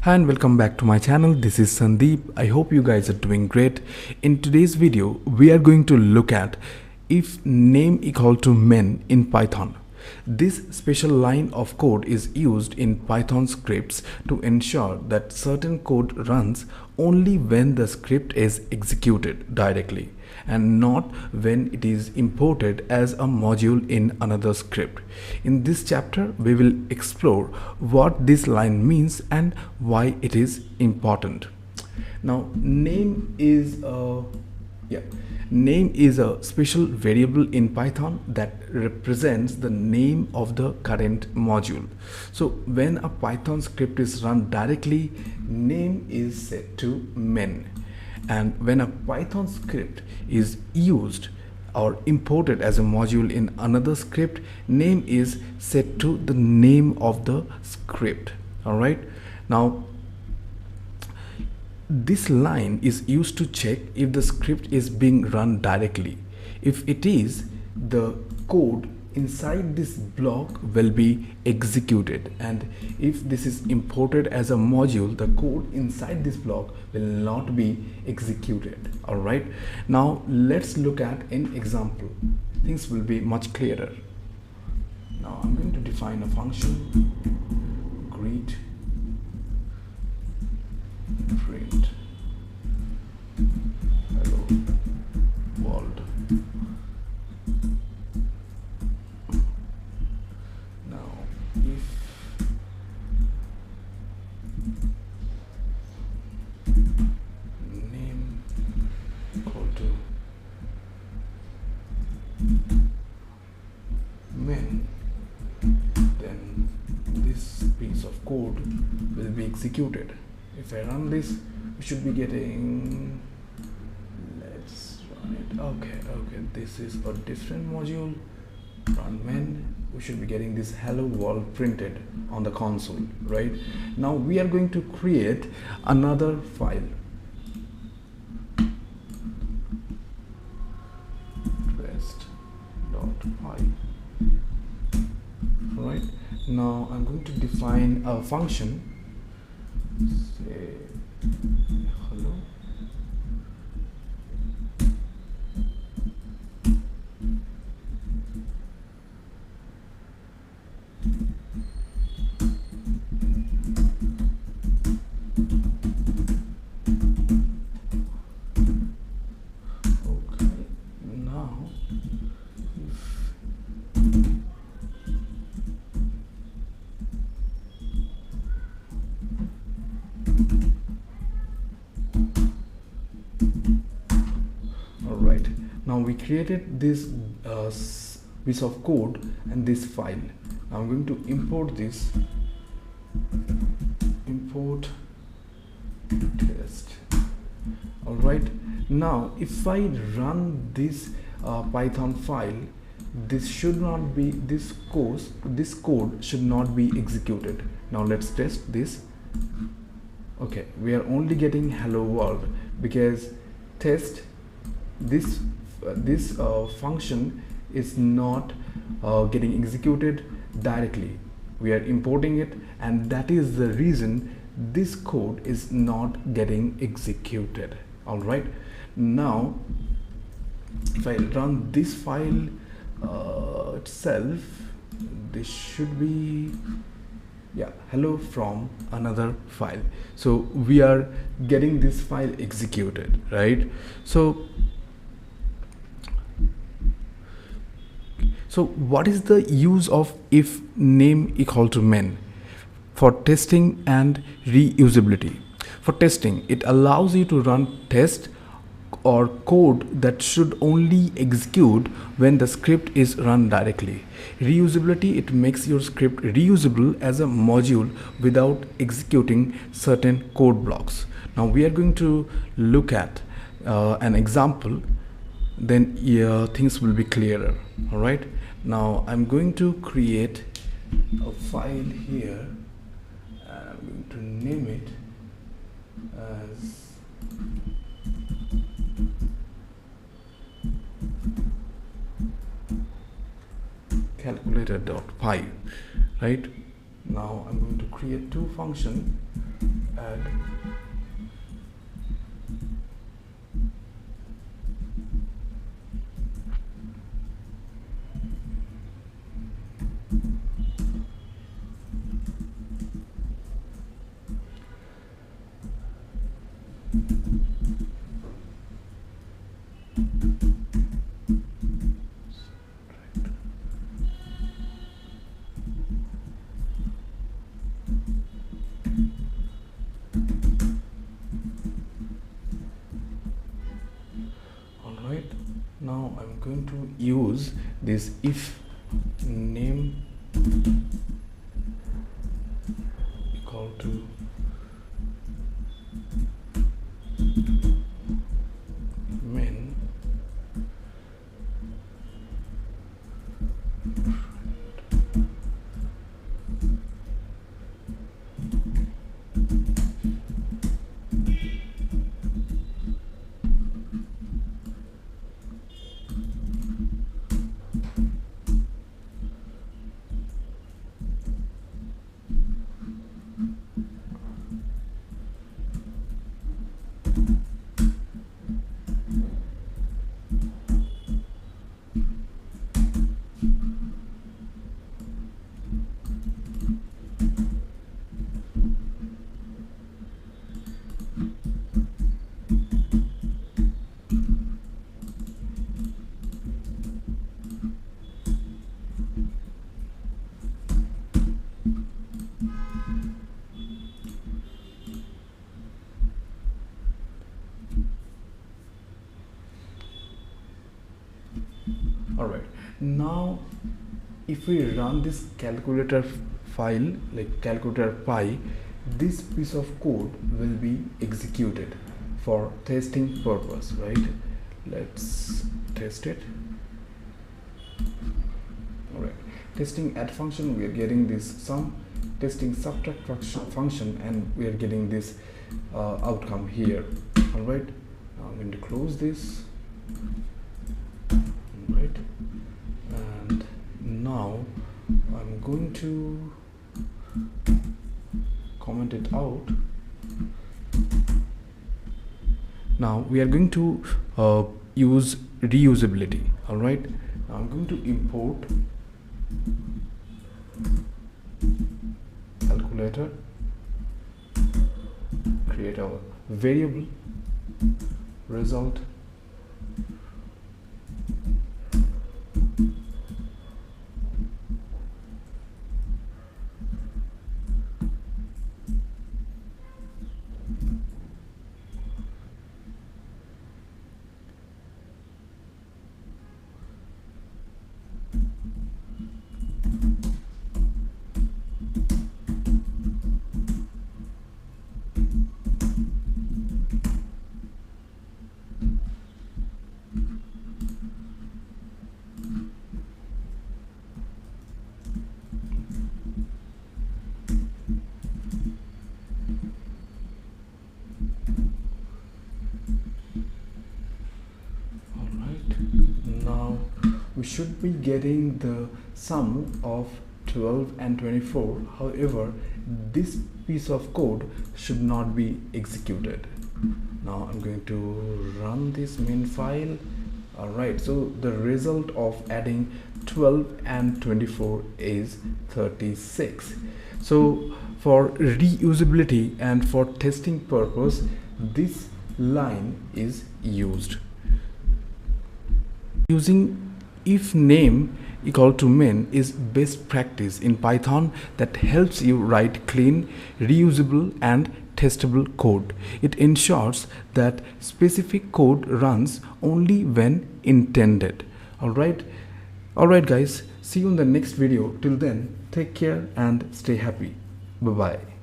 Hi and welcome back to my channel. This is Sandeep. I hope you guys are doing great. In today's video, we are going to look at if name equal to men in Python. This special line of code is used in Python scripts to ensure that certain code runs only when the script is executed directly and not when it is imported as a module in another script. In this chapter, we will explore what this line means and why it is important. Now, name is a special variable in Python that represents the name of the current module. So when a Python script is run directly, name is set to main. And when a Python script is used or imported as a module in another script, name is set to the name of the script. All right. Now, this line is used to check if the script is being run directly. If it is, the code inside this block will be executed, and if this is imported as a module, the code inside this block will not be executed. All right, now let's look at an example. Things will be much clearer. Now I'm going to define a function greet print hello world. Now if name equal to main, then this piece of code will be executed. If I run this, we should be getting, let's run it. Okay, this is a different module. Run main, we should be getting this hello world printed on the console. Right now we are going to create another file. Rest.py. Right now I'm going to define a function. Say hello. Okay, now Alright, now we created this piece of code and this file. Now I'm going to import this. Import test. Alright, now if I run this Python file, this code should not be executed. Now let's test this. Okay, we are only getting hello world because test this function is not getting executed directly. We are importing it, and that is the reason this code is not getting executed. All right, now if I run this file itself, this should be hello from another file. So we are getting this file executed, right? So what is the use of if name equal to main? For testing and reusability. For testing, it allows you to run test or code that should only execute when the script is run directly. Reusability, it makes your script reusable as a module without executing certain code blocks. Now we are going to look at an example, then things will be clearer. All right, now I'm going to create a file here and I'm going to name it as calculator.py, right? Now I'm going to create two functions. Add Alright, now I'm going to use this if name equal to main Alright, now if we run this calculator file like calculator py, this piece of code will be executed for testing purpose, right? Let's test it. Alright, testing add function, we are getting this sum, testing subtract function, and we are getting this outcome here. Alright, now I'm going to close this. Right, and now I'm going to comment it out. Now we are going to use reusability. All right, now I'm going to import calculator, create our variable result, we should be getting the sum of 12 and 24. However, this piece of code should not be executed. Now I'm going to run this main file. Alright, so the result of adding 12 and 24 is 36. So for reusability and for testing purpose, this line is used. Using if name equal to main is best practice in Python that helps you write clean, reusable and testable code. It ensures that specific code runs only when intended. Alright guys, see you in the next video. Till then, take care and stay happy. Bye bye.